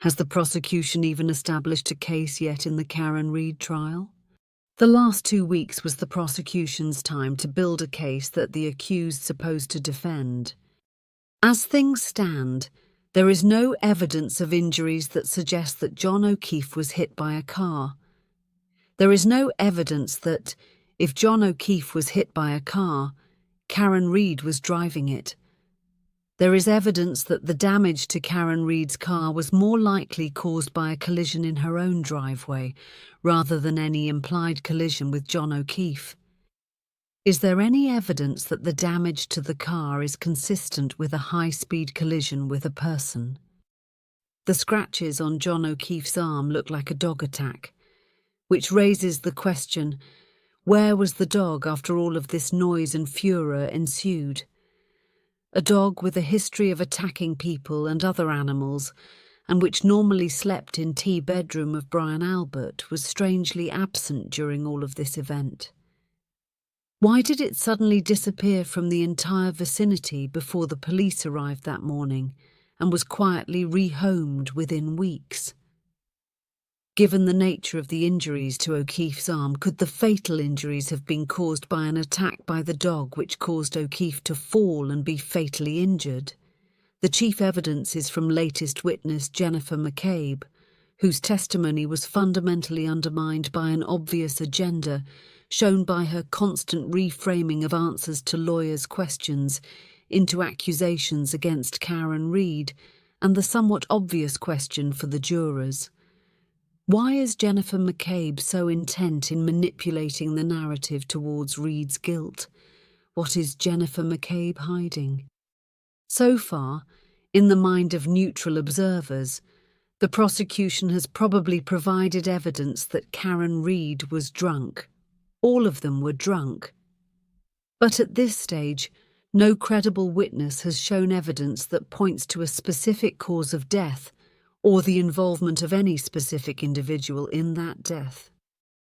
Has the prosecution even established a case yet in the Karen Read trial? The last 2 weeks was the prosecution's time to build a case that the accused supposed to defend. As things stand, there is no evidence of injuries that suggest that John O'Keefe was hit by a car. There is no evidence that, if John O'Keefe was hit by a car, Karen Read was driving it. There is evidence that the damage to Karen Read's car was more likely caused by a collision in her own driveway, rather than any implied collision with John O'Keefe. Is there any evidence that the damage to the car is consistent with a high-speed collision with a person? The scratches on John O'Keefe's arm look like a dog attack, which raises the question, where was the dog after all of this noise and furor ensued? A dog with a history of attacking people and other animals, and which normally slept in T bedroom of Brian Albert, was strangely absent during all of this event. Why did it suddenly disappear from the entire vicinity before the police arrived that morning and was quietly rehomed within weeks? Given the nature of the injuries to O'Keefe's arm, could the fatal injuries have been caused by an attack by the dog which caused O'Keefe to fall and be fatally injured? The chief evidence is from latest witness Jennifer McCabe, whose testimony was fundamentally undermined by an obvious agenda shown by her constant reframing of answers to lawyers' questions into accusations against Karen Read and the somewhat obvious question for the jurors. Why is Jennifer McCabe so intent in manipulating the narrative towards Read's guilt? What is Jennifer McCabe hiding? So far, in the mind of neutral observers, the prosecution has probably provided evidence that Karen Read was drunk. All of them were drunk. But at this stage, no credible witness has shown evidence that points to a specific cause of death or the involvement of any specific individual in that death.